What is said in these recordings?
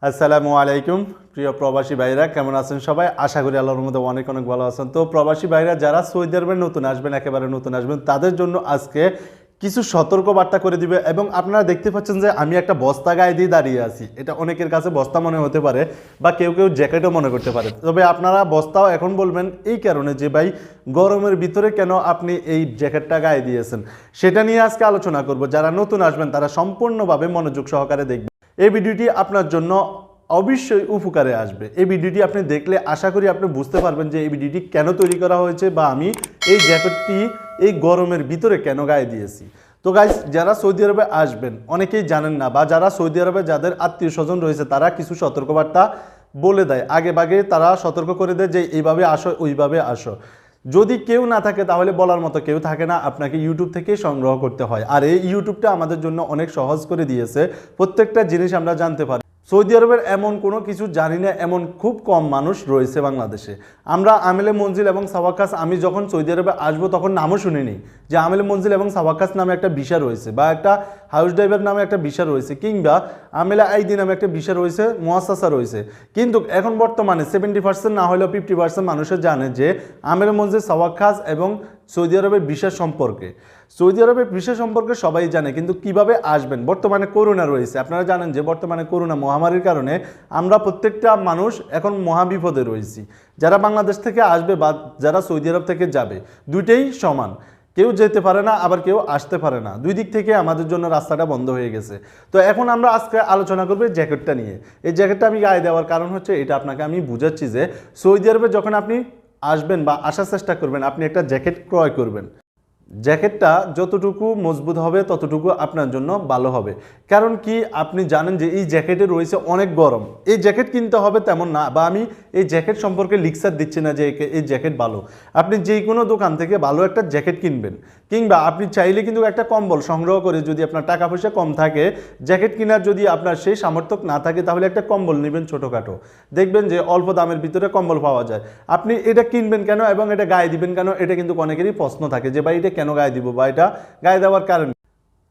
আসসালামু আলাইকুম প্রিয় প্রবাসী ভাইরা, কেমন আছেন সবাই? আশা করি আল্লাহর মধ্যে অনেক অনেক ভালো আছেন। তো প্রবাসী ভাইরা যারা সৌদি আরবে নতুন আসবেন, একেবারে নতুন আসবেন, তাদের জন্য আজকে কিছু সতর্ক বার্তা করে দিবে। এবং আপনারা দেখতে পাচ্ছেন যে আমি একটা বস্তা গায়ে দিয়ে দাঁড়িয়ে আছি। এটা অনেকের কাছে বস্তা মনে হতে পারে বা কেউ কেউ জ্যাকেটও মনে করতে পারে। তবে আপনারা বস্তাও এখন বলবেন এই কারণে যে ভাই গরমের ভিতরে কেন আপনি এই জ্যাকেটটা গায়ে দিয়েছেন, সেটা নিয়ে আজকে আলোচনা করব। যারা নতুন আসবেন তারা সম্পূর্ণভাবে মনোযোগ সহকারে দেখবেন। এই ভিডিওটি আপনার জন্য অবশ্যই উপকারে আসবে। এই ভিডিওটি আপনি দেখলে আশা করি আপনি বুঝতে পারবেন যে এই ভিডিওটি কেন তৈরি করা হয়েছে বা আমি এই জ্যাকেটটি এই গরমের ভিতরে কেন গায়ে দিয়েছি। তো গাইস, যারা সৌদি আরবে আসবেন অনেকেই জানেন না, বা যারা সৌদি আরবে যাদের আত্মীয় স্বজন রয়েছে তারা কিছু সতর্কবার্তা বলে দেয়, আগে ভাগে তারা সতর্ক করে দেয় যে এইভাবে আসো ওইভাবে আসো। যদি কেউ না থাকে তাহলে বলার মতো কেউ থাকে না, আপনাকে ইউটিউব থেকে সংগ্রহ করতে হয়। আর এই ইউটিউবটা আমাদের জন্য অনেক সহজ করে দিয়েছে, প্রত্যেকটা জিনিস আমরা জানতে পারি। সৌদি আরবের এমন কোনো কিছু জানি না, এমন খুব কম মানুষ রয়েছে বাংলাদেশে। আমরা আমেলে মঞ্জিল এবং সাওয়াক্কাস, আমি যখন সৌদি আরবে আসবো তখন নামও শুনিনি যে আমেলে মঞ্জিল এবং সাওয়াক্কাস নামে একটা ভিসা রয়েছে, বা একটা হাউস ড্রাইভার নামে একটা ভিসা রয়েছে, কিংবা আমেলা আইডি নামে একটা ভিসা রয়েছে, মুয়াসাসা রয়েছে। কিন্তু এখন বর্তমানে 70% না হলেও 50% মানুষের জানে যে আমেলে মঞ্জিল, সাওয়াক্কাস এবং সৌদি আরবের ভিসা সম্পর্কে। সৌদি আরবের ভিসা সম্পর্কে সবাই জানে, কিন্তু কিভাবে আসবেন? বর্তমানে করোনা রয়েছে, আপনারা জানেন যে বর্তমানে করোনা মহামারীর কারণে আমরা প্রত্যেকটা মানুষ এখন মহাবিপদে রয়েছি। যারা বাংলাদেশ থেকে আসবে বা যারা সৌদি আরব থেকে যাবে, দুইটাই সমান। কেউ যেতে পারে না, আবার কেউ আসতে পারে না। দুই দিক থেকে আমাদের জন্য রাস্তাটা বন্ধ হয়ে গেছে। তো এখন আমরা আজকে আলোচনা করবো জ্যাকেটটা নিয়ে। এই জ্যাকেটটা আমি গায়ে দেওয়ার কারণ হচ্ছে এটা, আপনাকে আমি বুঝাচ্ছি যে সৌদি আরবে যখন আপনি আসবেন বা আসার চেষ্টা করবেন, আপনি একটা জ্যাকেট ক্রয় করবেন। জ্যাকেটটা যতটুকু মজবুত হবে ততটুকু আপনার জন্য ভালো হবে। কারণ কি, আপনি জানেন যে এই জ্যাকেটে রয়েছে অনেক গরম। এই জ্যাকেট কিনতে হবে তেমন না, বা আমি এই জ্যাকেট সম্পর্কে লিকচার দিচ্ছি না যে এই জ্যাকেট ভালো। আপনি যে কোনো দোকান থেকে ভালো একটা জ্যাকেট কিনবেন, কিংবা আপনি চাইলে কিন্তু একটা কম্বল সংগ্রহ করে, যদি আপনার টাকা পয়সা কম থাকে, জ্যাকেট কেনার যদি আপনার সেই সামর্থ্য না থাকে, তাহলে একটা কম্বল নেবেন ছোটোখাটো। দেখবেন যে অল্প দামের ভিতরে কম্বল পাওয়া যায়। আপনি এটা কিনবেন কেন এবং এটা গায়ে দিবেন কেন, এটা কিন্তু অনেকেরই প্রশ্ন থাকে যে ভাই এটা কেন গায়ে দিব, বা এটা গায়ে দেওয়ার কারণ।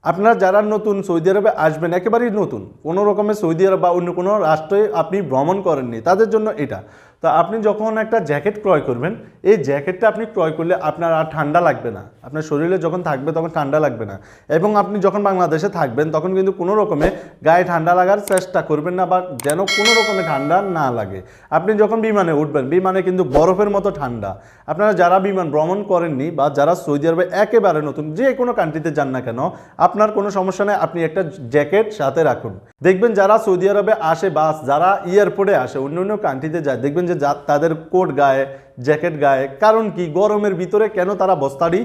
আপনারা যারা নতুন সৌদি আরবে আসবেন, একেবারেই নতুন, কোনো রকমের সৌদি আরব বা অন্য কোনো রাষ্ট্রে আপনি ভ্রমণ করেননি, তাদের জন্য এটা। তো আপনি যখন একটা জ্যাকেট ক্রয় করবেন, এই জ্যাকেটটা আপনি ক্রয় করলে আপনার আর ঠান্ডা লাগবে না। আপনার শরীরে যখন থাকবে তখন ঠান্ডা লাগবে না। এবং আপনি যখন বাংলাদেশে থাকবেন তখন কিন্তু কোনো রকমে গায়ে ঠান্ডা লাগার চেষ্টা করবেন না, বা যেন কোনো রকমের ঠান্ডা না লাগে। আপনি যখন বিমানে উঠবেন, বিমানে কিন্তু বরফের মতো ঠান্ডা। আপনারা যারা বিমান ভ্রমণ করেননি বা যারা সৌদি আরবে একেবারে নতুন, যে কোনো কান্ট্রিতে যান না কেন, আপনার কোনো সমস্যা নেই, আপনি একটা জ্যাকেট সাথে রাখুন। দেখবেন যারা সৌদি আরবে আসে বা যারা এয়ারপোর্টে আসে, অন্য অন্য কান্ট্রিতে যায়, দেখবেন যে তাদের কোট গায়ে, জ্যাকেট গায়ে। কারণ কি, গরমের ভিতরে কেন তারা বস্তারি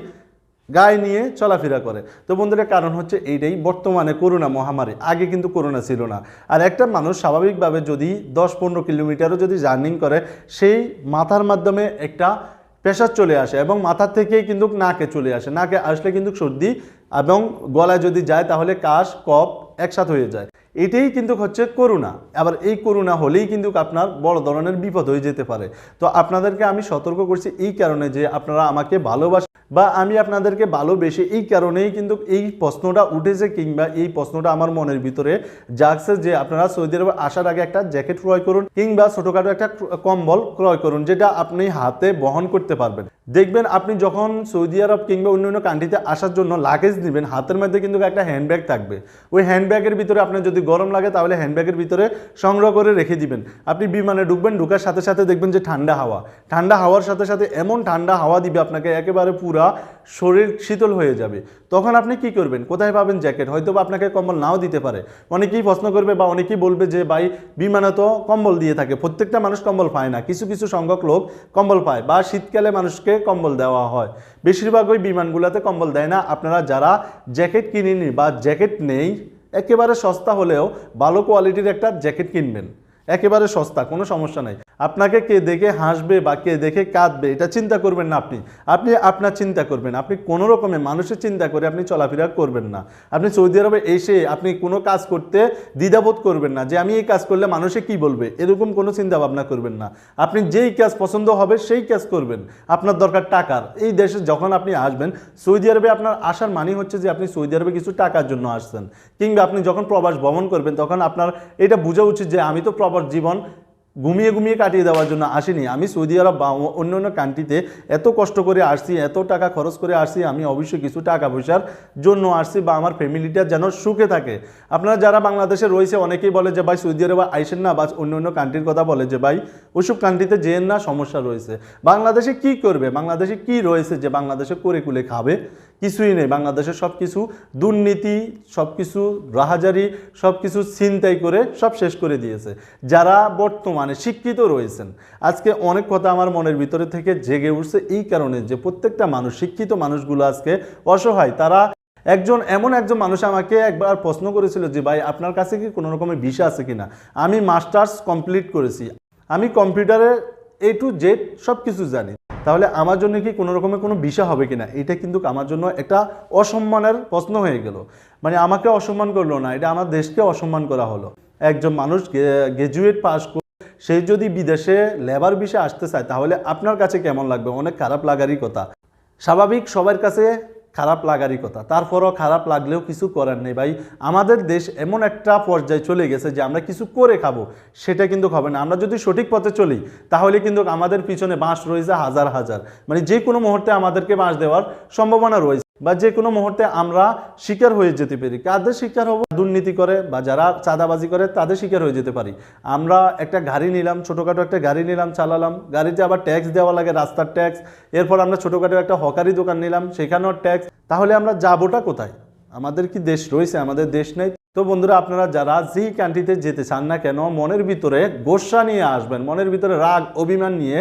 গায়ে নিয়ে চলাফেরা করে? তো বন্ধুরা, কারণ হচ্ছে এইটাই, বর্তমানে করোনা মহামারী। আগে কিন্তু করোনা ছিল না। আর একটা মানুষ স্বাভাবিকভাবে যদি 10-15 কিলোমিটারও যদি জার্নিং করে, সেই মাথার মাধ্যমে একটা প্রেশার চলে আসে এবং মাথার থেকেই কিন্তু নাকে চলে আসে। নাকে আসলে কিন্তু সর্দি, এবং গলায় যদি যায় তাহলে কাশ, কফ একসাথে হয়ে যায়। এটাই কিন্তু হচ্ছে করোনা। আবার এই করোনা হলেই কিন্তু আপনার বড় ধরনের বিপদ হয়ে যেতে পারে। তো আপনাদেরকে আমি সতর্ক করছি এই কারণে যে আপনারা আমাকে ভালোবাসেন, বা আমি আপনাদেরকে ভালোবেসে এই কারণেই কিন্তু এই প্রশ্নটা উঠেছে, কিংবা এই প্রশ্নটা আমার মনের ভিতরে জাগছে যে আপনারা সৌদি আরবে আসার আগে একটা জ্যাকেট ক্রয় করুন, কিংবা ছোটোখাটো একটা কম্বল ক্রয় করুন, যেটা আপনি হাতে বহন করতে পারবেন। দেখবেন আপনি যখন সৌদি আরব কিংবা অন্যান্য কান্ট্রিতে আসার জন্য লাগেজ নেবেন, হাতের মধ্যে কিন্তু একটা হ্যান্ডব্যাগ থাকবে। ওই হ্যান্ডব্যাগের ভিতরে আপনার যদি গরম লাগে তাহলে হ্যান্ডব্যাগের ভিতরে সংগ্রহ করে রেখে দিবেন। আপনি বিমানে ঢুকবেন, ঢুকার সাথে সাথে দেখবেন যে ঠান্ডা হাওয়া, ঠান্ডা হাওয়ার সাথে সাথে এমন ঠান্ডা হাওয়া দিবে আপনাকে, একেবারে পুরা শরীর শীতল হয়ে যাবে। তখন আপনি কি করবেন? কোথায় পাবেন জ্যাকেট? হয়তো বা আপনাকে কম্বল নাও দিতে পারে। অনেকেই প্রশ্ন করবে বা অনেকেই বলবে যে ভাই বিমানে তো কম্বল দিয়ে থাকে। প্রত্যেকটা মানুষ কম্বল পায় না, কিছু কিছু সংখ্যক লোক কম্বল পায়, বা শীতকালে মানুষকে কম্বল দেওয়া হয়। বেশিরভাগ ওই বিমানগুলোতে কম্বল দেয় না। আপনারা যারা জ্যাকেট কিনেনি বা জ্যাকেট নেই, একেবারে সস্তা হলেও ভালো কোয়ালিটির একটা জ্যাকেট কিনবেন। একেবারে সস্তা, কোনো সমস্যা নাই। আপনাকে কে দেখে হাসবে বা কে দেখে কাঁদবে এটা চিন্তা করবেন না। আপনি আপনি আপনার চিন্তা করবেন। আপনি কোনো রকমের মানুষের চিন্তা করে আপনি চলাফেরা করবেন না। আপনি সৌদি আরবে এসে আপনি কোনো কাজ করতে দ্বিধাবোধ করবেন না যে আমি এই কাজ করলে মানুষে কি বলবে, এরকম কোনো চিন্তা ভাবনা করবেন না। আপনি যেই কাজ পছন্দ হবে সেই কাজ করবেন। আপনার দরকার টাকার। এই দেশে যখন আপনি আসবেন, সৌদি আরবে আপনার আসার মানে হচ্ছে যে আপনি সৌদি আরবে কিছু টাকার জন্য আসছেন, কিংবা আপনি যখন প্রবাস ভ্রমণ করবেন তখন আপনার এটা বোঝা উচিত যে আমি তো প্রবাস জীবন ঘুমিয়ে ঘুমিয়ে কাটিয়ে দেওয়ার জন্য আসিনি। আমি সৌদি আরব বা অন্য অন্য কান্ট্রিতে এত কষ্ট করে আসছি, এত টাকা খরচ করে আসছি, আমি অবশ্যই কিছু টাকা পয়সার জন্য আসছি বা আমার ফ্যামিলিটা যেন সুখে থাকে। আপনারা যারা বাংলাদেশে রয়েছে অনেকেই বলে যে ভাই সৌদি আরবে আইসেন না, বা অন্য অন্য কান্ট্রির কথা বলে যে ভাই ওইসব কান্ট্রিতে যেন না, সমস্যা রয়েছে। বাংলাদেশে কি করবে, বাংলাদেশে কি রয়েছে যে বাংলাদেশে করে কুলে খাবে? কিছুই নেই। বাংলাদেশের সব কিছু দুর্নীতি, সব কিছু রাহাজারি, সব কিছু ছিনতাই করে সব শেষ করে দিয়েছে যারা বর্তমানে শিক্ষিত রয়েছেন। আজকে অনেক কথা আমার মনের ভিতরে থেকে জেগে উঠছে এই কারণে যে প্রত্যেকটা মানুষ, শিক্ষিত মানুষগুলো আজকে অসহায়। তারা এমন একজন মানুষ আমাকে একবার প্রশ্ন করেছিল যে ভাই আপনার কাছে কি কোনো রকমের ভিসা আছে কিনা। আমি মাস্টার্স কমপ্লিট করেছি, আমি কম্পিউটারে A to Z সব কিছু জানি, তাহলে আমার জন্য কি কোনো রকমের কোনো ভিসা হবে কিনা? এটা কিন্তু আমার জন্য একটা অসম্মানের প্রশ্ন হয়ে গেল। মানে আমাকে অসম্মান করলো না, এটা আমার দেশকে অসম্মান করা হলো। একজন মানুষ গ্র্যাজুয়েট পাস করে সে যদি বিদেশে লেবার ভিসা আসতে চায় তাহলে আপনার কাছে কেমন লাগবে? অনেক খারাপ লাগারই কথা, স্বাভাবিক, সবার কাছে খারাপ লাগারই কথা। তারপরও খারাপ লাগলেও কিছু করার নেই ভাই। আমাদের দেশ এমন একটা পর্যায়ে চলে গেছে যে আমরা কিছু করে খাবো সেটা কিন্তু হবে না। আমরা যদি সঠিক পথে চলি তাহলে কিন্তু আমাদের পিছনে বাঁশ রয়েছে হাজার হাজার, মানে যে কোনো মুহূর্তে আমাদেরকে বাঁশ দেওয়ার সম্ভাবনা রয়েছে, বা যে কোনো মুহূর্তে আমরা শিকার হয়ে যেতে পারি। কাদের শিকার হব? দুর্নীতি করে বা যারা চাঁদাবাজি করে তাদের শিকার হয়ে যেতে পারি। আমরা একটা গাড়ি নিলাম, ছোটোখাটো একটা গাড়ি নিলাম, চালালাম, গাড়িতে আবার ট্যাক্স দেওয়া লাগে, রাস্তার ট্যাক্স। এরপর আমরা ছোটোখাটো একটা হকারি দোকান নিলাম, সেখানেও ট্যাক্স। তাহলে আমরা যাবোটা কোথায়? আমাদের কি দেশ রয়েছে? আমাদের দেশ নেই। তো বন্ধুরা, আপনারা যারা যেই কান্ট্রিতে যেতে চান না কেন, মনের ভিতরে গোসা নিয়ে আসবেন, মনের ভিতরে রাগ অভিমান নিয়ে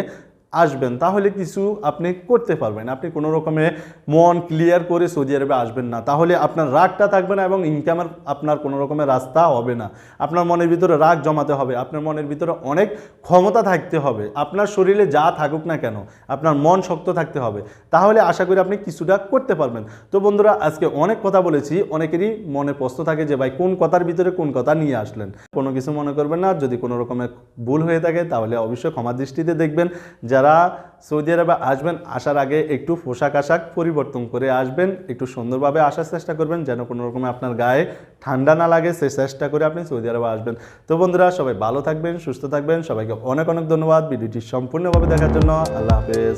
আসবেন, তাহলে কিছু আপনি করতে পারবেন। আপনি কোনো রকমে মন ক্লিয়ার করে সৌদি আরবে আসবেন না, তাহলে আপনার রাগটা থাকবে না এবং ইনকামের আপনার কোনো রকমের রাস্তা হবে না। আপনার মনের ভিতরে রাগ জমাতে হবে, আপনার মনের ভিতরে অনেক ক্ষমতা থাকতে হবে। আপনার শরীরে যা থাকুক না কেন আপনার মন শক্ত থাকতে হবে, তাহলে আশা করি আপনি কিছুটা করতে পারবেন। তো বন্ধুরা, আজকে অনেক কথা বলেছি, অনেকেরই মনে প্রশ্ন থাকে যে ভাই কোন কথার ভিতরে কোন কথা নিয়ে আসলেন। কোনো কিছু মনে করবেন না, যদি কোনো রকমের ভুল হয়ে থাকে তাহলে অবশ্যই ক্ষমা দৃষ্টিতে দেখবেন। যারা সৌদি আরবে আসবেন, আসার আগে একটু পোশাক আশাক পরিবর্তন করে আসবেন, একটু সুন্দরভাবে আসার চেষ্টা করবেন যেন কোনো রকমে আপনার গায়ে ঠান্ডা না লাগে, সেই চেষ্টা করে আপনি সৌদি আরবে আসবেন। তো বন্ধুরা, সবাই ভালো থাকবেন, সুস্থ থাকবেন। সবাইকে অনেক অনেক ধন্যবাদ ভিডিওটি সম্পূর্ণভাবে দেখার জন্য। আল্লাহ হাফেজ।